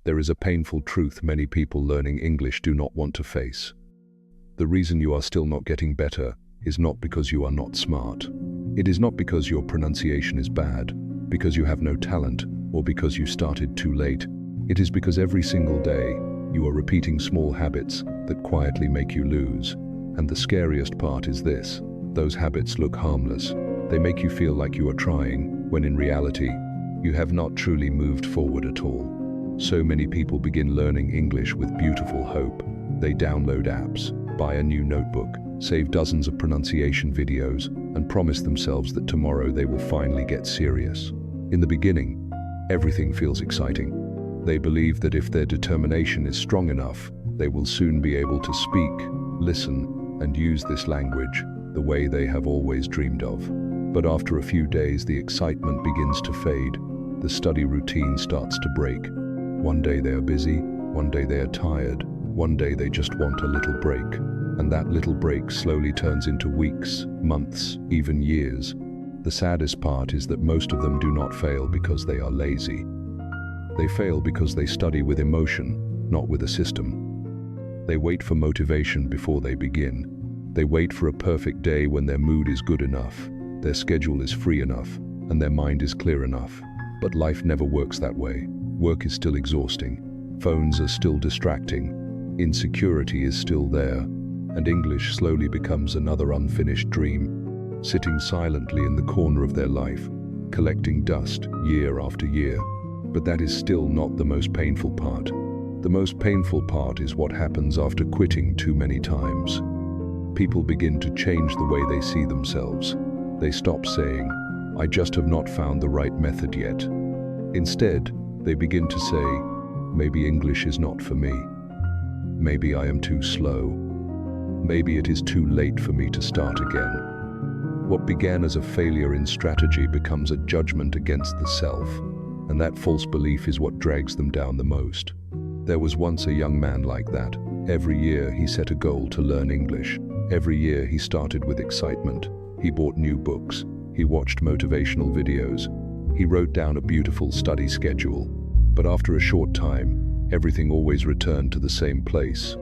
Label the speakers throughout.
Speaker 1: there is a painful truth many people learning English do not want to face. The reason you are still not getting better is not because you are not smart. It is not because your pronunciation is bad, because you have no talent, or because you started too late. It is because every single day, you are repeating small habits that quietly make you lose. And the scariest part is this: those habits look harmless. They make you feel like you are trying, when in reality, you have not truly moved forward at all. So many people begin learning English with beautiful hope. They download apps, buy a new notebook, save dozens of pronunciation videos, and promise themselves that tomorrow they will finally get serious. In the beginning, everything feels exciting. They believe that if their determination is strong enough, they will soon be able to speak, listen, and use this language the way they have always dreamed of. But after a few days, the excitement begins to fade. The study routine starts to break. One day they are busy, one day they are tired, one day they just want a little break. And that little break slowly turns into weeks, months, even years. The saddest part is that most of them do not fail because they are lazy. They fail because they study with emotion, not with a system. They wait for motivation before they begin. They wait for a perfect day when their mood is good enough, their schedule is free enough, and their mind is clear enough. But life never works that way. Work is still exhausting. Phones are still distracting. Insecurity is still there. And English slowly becomes another unfinished dream, sitting silently in the corner of their life, collecting dust year after year. But that is still not the most painful part. The most painful part is what happens after quitting too many times. People begin to change the way they see themselves. They stop saying, "I just have not found the right method yet." Instead, they begin to say, "Maybe English is not for me. Maybe I am too slow. Maybe it is too late for me to start again." What began as a failure in strategy becomes a judgment against the self, and that false belief is what drags them down the most. There was once a young man like that. Every year he set a goal to learn English. Every year he started with excitement. He bought new books. He watched motivational videos. He wrote down a beautiful study schedule. But after a short time, everything always returned to the same place.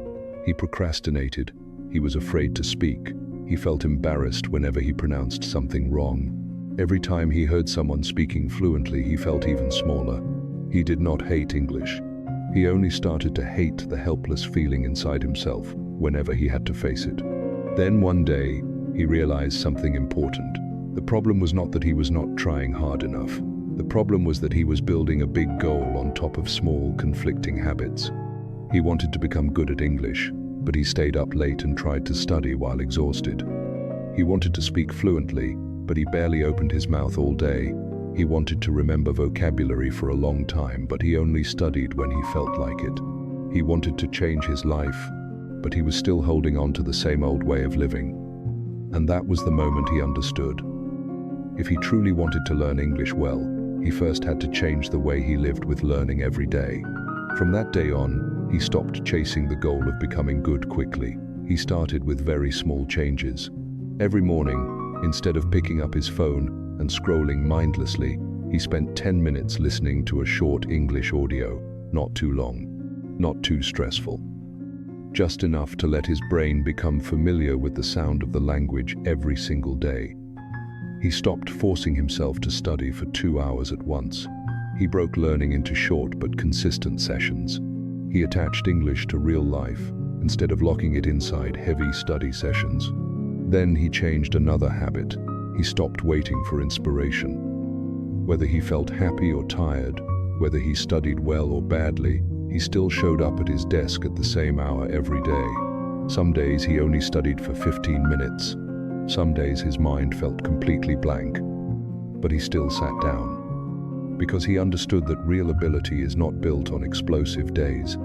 Speaker 1: He procrastinated. He was afraid to speak. He felt embarrassed whenever he pronounced something wrong. Every time he heard someone speaking fluently, he felt even smaller. He did not hate English. He only started to hate the helpless feeling inside himself whenever he had to face it. Then one day, he realized something important. The problem was not that he was not trying hard enough. The problem was that he was building a big goal on top of small, conflicting habits. He wanted to become good at English, but he stayed up late and tried to study while exhausted. He wanted to speak fluently, but he barely opened his mouth all day. He wanted to remember vocabulary for a long time, but he only studied when he felt like it. He wanted to change his life, but he was still holding on to the same old way of living. And that was the moment he understood. If he truly wanted to learn English well, he first had to change the way he lived with learning every day. From that day on, he stopped chasing the goal of becoming good quickly. He started with very small changes. Every morning, instead of picking up his phone and scrolling mindlessly, he spent 10 minutes listening to a short English audio, not too long, not too stressful. Just enough to let his brain become familiar with the sound of the language every single day. He stopped forcing himself to study for 2 hours at once. He broke learning into short but consistent sessions. He attached English to real life, instead of locking it inside heavy study sessions. Then he changed another habit. He stopped waiting for inspiration. Whether he felt happy or tired, whether he studied well or badly, he still showed up at his desk at the same hour every day. Some days he only studied for 15 minutes. Some days his mind felt completely blank. But he still sat down. Because he understood that real ability is not built on explosive days.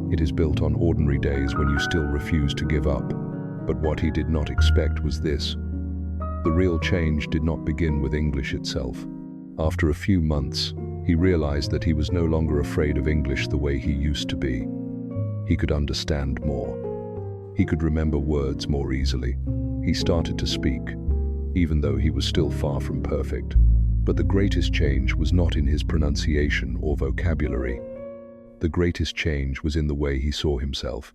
Speaker 1: It is built on ordinary days when you still refuse to give up. But what he did not expect was this. The real change did not begin with English itself. After a few months, he realized that he was no longer afraid of English the way he used to be. He could understand more. He could remember words more easily. He started to speak, even though he was still far from perfect. But the greatest change was not in his pronunciation or vocabulary. the greatest change was in the way he saw himself.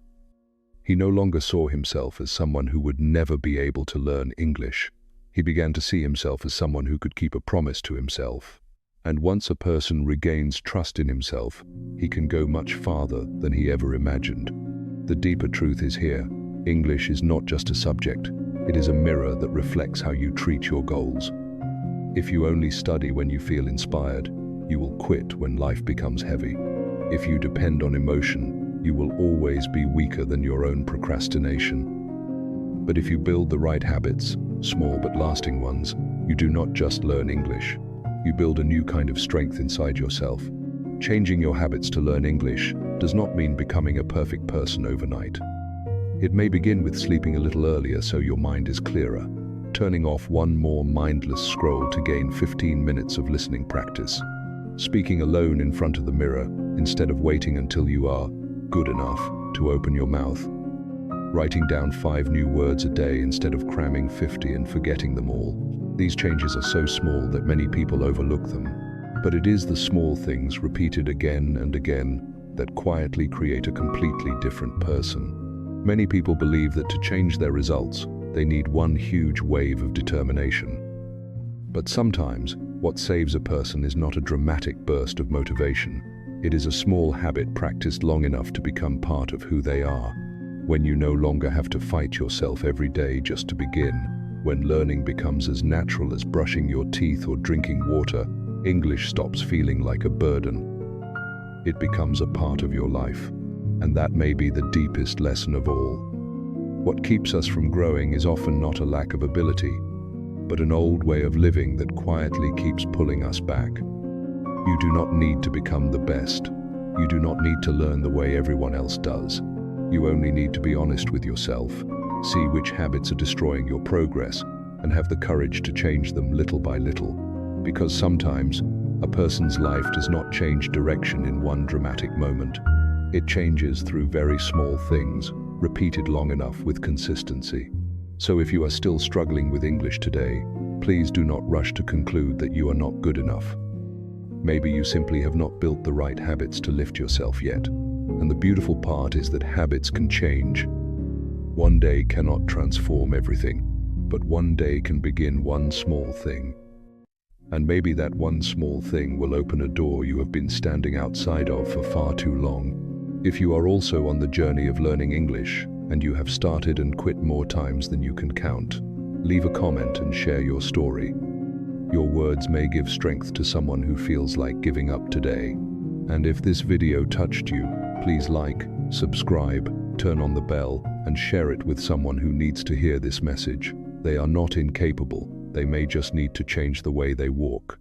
Speaker 1: He no longer saw himself as someone who would never be able to learn English. He began to see himself as someone who could keep a promise to himself. And once a person regains trust in himself, he can go much farther than he ever imagined. The deeper truth is here. English is not just a subject. It is a mirror that reflects how you treat your goals. If you only study when you feel inspired, you will quit when life becomes heavy. If you depend on emotion, you will always be weaker than your own procrastination. But if you build the right habits, small but lasting ones, you do not just learn English. You build a new kind of strength inside yourself. Changing your habits to learn English does not mean becoming a perfect person overnight. It may begin with sleeping a little earlier so your mind is clearer, turning off one more mindless scroll to gain 15 minutes of listening practice, speaking alone in front of the mirror instead of waiting until you are good enough to open your mouth, writing down 5 new words a day instead of cramming 50 and forgetting them all. These changes are so small that many people overlook them, but it is the small things repeated again and again that quietly create a completely different person. Many people believe that to change their results, they need one huge wave of determination. But sometimes, what saves a person is not a dramatic burst of motivation. It is a small habit practiced long enough to become part of who they are. When you no longer have to fight yourself every day just to begin, when learning becomes as natural as brushing your teeth or drinking water, English stops feeling like a burden. It becomes a part of your life, and that may be the deepest lesson of all. What keeps us from growing is often not a lack of ability, but an old way of living that quietly keeps pulling us back. You do not need to become the best. You do not need to learn the way everyone else does. You only need to be honest with yourself, see which habits are destroying your progress, and have the courage to change them little by little. Because sometimes, a person's life does not change direction in one dramatic moment. It changes through very small things, repeated long enough with consistency. So if you are still struggling with English today, please do not rush to conclude that you are not good enough. Maybe you simply have not built the right habits to lift yourself yet. And the beautiful part is that habits can change. One day cannot transform everything, but one day can begin one small thing. And maybe that one small thing will open a door you have been standing outside of for far too long. If you are also on the journey of learning English, and you have started and quit more times than you can count, leave a comment and share your story. Your words may give strength to someone who feels like giving up today. And if this video touched you, please like, subscribe, turn on the bell, and share it with someone who needs to hear this message. They are not incapable. They may just need to change the way they walk.